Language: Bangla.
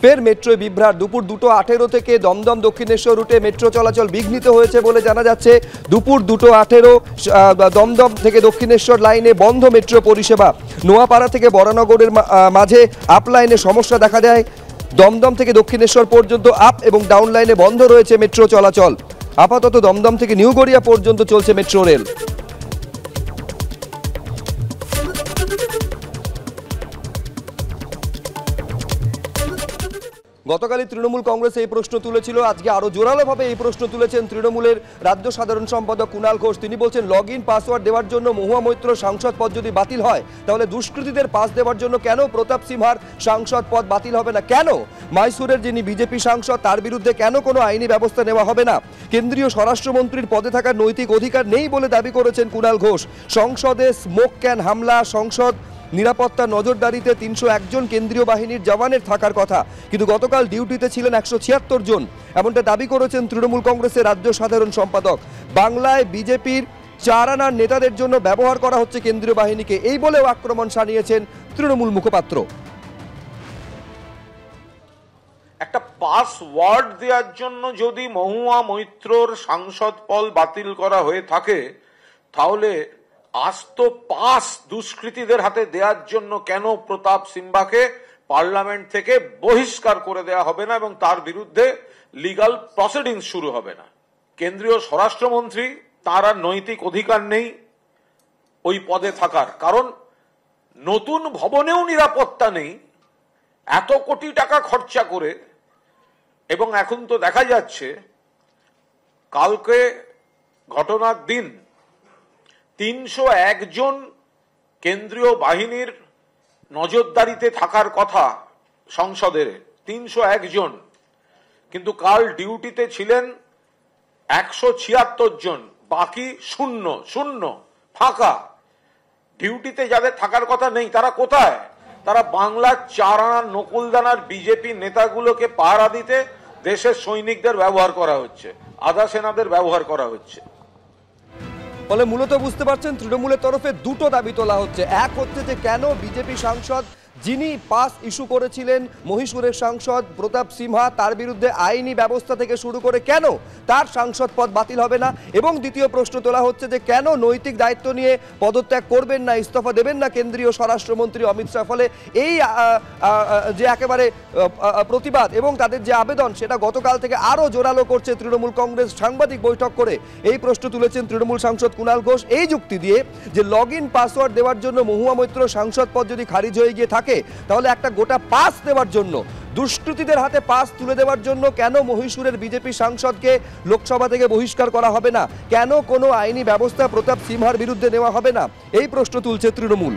ফের মেট্রোয় বিভ্রাট। দুপুর 2:18 থেকে দমদম দক্ষিণেশ্বর রুটে মেট্রো চলাচল বিঘ্নিত হয়েছে বলে জানা যাচ্ছে। দুপুর 2:18 দমদম থেকে দক্ষিণেশ্বর লাইনে বন্ধ মেট্রো পরিষেবা। নোয়াপাড়া থেকে বরানগরের মাঝে আপ লাইনে সমস্যা দেখা দেয়। দমদম থেকে দক্ষিণেশ্বর পর্যন্ত আপ এবং ডাউন লাইনে বন্ধ রয়েছে মেট্রো চলাচল। আপাতত দমদম থেকে নিউ গড়িয়া পর্যন্ত চলছে মেট্রো রেল। গতকালই তৃণমূল কংগ্রেস এই প্রশ্ন তুলেছিল, আজকে আরো জোরালোভাবে এই প্রশ্ন তুলেছেন তৃণমূলের রাজ্য সাধারণ সম্পাদক কুণাল ঘোষ। তিনি বলছেন, লগ ইন পাসওয়ার্ড দেওয়ার জন্য মহুয়া মৈত্র সাংসদ পদ যদি বাতিল হয়, তাহলে দুষ্কৃতীদের পাস দেওয়ার জন্য কেন প্রতাপ সিনহার সাংসদ পদ বাতিল হবে না? কেন মাইসুরের যিনি বিজেপি সাংসদ তার বিরুদ্ধে কেন কোনো আইনি ব্যবস্থা নেওয়া হবে না? কেন্দ্রীয় স্বরাষ্ট্রমন্ত্রীর পদে থাকার নৈতিক অধিকার নেই বলে দাবি করেছেন কুণাল ঘোষ। সংসদে স্মোক ক্যান হামলা, সংসদ নিরাপত্তা নজরদারিতে 301 জন কেন্দ্রীয় বাহিনীর জওয়ানের থাকার কথা, কিন্তু গতকাল ডিউটিতে ছিলেন 176 জন, এমনটা দাবি করেছেন তৃণমূল কংগ্রেসের রাজ্য সাধারণ সম্পাদক। বাংলায় বিজেপির 4 আনার নেতাদের জন্য ব্যবহার করা হচ্ছে কেন্দ্রীয় বাহিনীকে, এই বলেও আক্রমণ শানিয়েছেন তৃণমূল মুখপাত্র। একটা পাসওয়ার্ড দেওয়ার জন্য যদি মহুয়া মৈত্রর সাংসদ পদ বাতিল করা হয়ে থাকে, তাহলে আস্ত পাস দুষ্কৃতীদের হাতে দেওয়ার জন্য কেন প্রতাপ সিনহাকে পার্লামেন্ট থেকে বহিষ্কার করে দেওয়া হবে না এবং তার বিরুদ্ধে লিগাল প্রসিডিংস শুরু হবে না? কেন্দ্রীয় স্বরাষ্ট্রমন্ত্রী, তার আর নৈতিক অধিকার নেই ওই পদে থাকার, কারণ নতুন ভবনেও নিরাপত্তা নেই এত কোটি টাকা খরচা করে। এবং এখন তো দেখা যাচ্ছে, কালকে ঘটনার দিন 301 জন কেন্দ্রীয় বাহিনীর নজরদারিতে থাকার কথা সংসদের, 301 জন, কিন্তু কাল ডিউটিতে ছিলেন 176 জন, বাকি শূন্য ফাঁকা। ডিউটিতে যাদের থাকার কথা নেই তারা কোথায়? তারা বাংলার 4 আনার নকুলদানার বিজেপি নেতাগুলোকে পাহারা দিতে দেশের সৈনিকদের ব্যবহার করা হচ্ছে, আধা সেনাদের ব্যবহার করা হচ্ছে। ফলে মূলত বুঝতে পারছেন তৃণমূলের তরফে দুটো দাবি তোলা হচ্ছে। এক হচ্ছে যে কেন বিজেপি সাংসদ যিনি পাস ইস্যু করেছিলেন মহীশূরের সাংসদ প্রতাপ সিনহা, তার বিরুদ্ধে আইনি ব্যবস্থা থেকে শুরু করে কেন তার সাংসদ পদ বাতিল হবে না, এবং দ্বিতীয় প্রশ্ন তোলা হচ্ছে যে কেন নৈতিক দায়িত্ব নিয়ে পদত্যাগ করবেন না, ইস্তফা দেবেন না কেন্দ্রীয় স্বরাষ্ট্রমন্ত্রী অমিত শাহ। ফলে এই যে একেবারে প্রতিবাদ এবং তাদের যে আবেদন, সেটা গতকাল থেকে আরও জোরালো করছে তৃণমূল কংগ্রেস। সাংবাদিক বৈঠক করে এই প্রশ্ন তুলেছেন তৃণমূল সাংসদ কুণাল ঘোষ, এই যুক্তি দিয়ে যে লগ ইন পাসওয়ার্ড দেওয়ার জন্য মহুয়া মৈত্র সাংসদ পদ যদি খারিজ হয়ে গিয়ে থাকে, তাহলে একটা গোটা পাস দেওয়ার জন্য, দুষ্কৃতীদের হাতে পাস তুলে দেওয়ার জন্য কেন মহীশূরের বিজেপি সাংসদকে লোকসভা থেকে বহিষ্কার করা হবে না? কেন কোনো আইনি ব্যবস্থা প্রতাপ সিনহার বিরুদ্ধে নেওয়া হবে না? এই প্রশ্ন তুলছে তৃণমূল।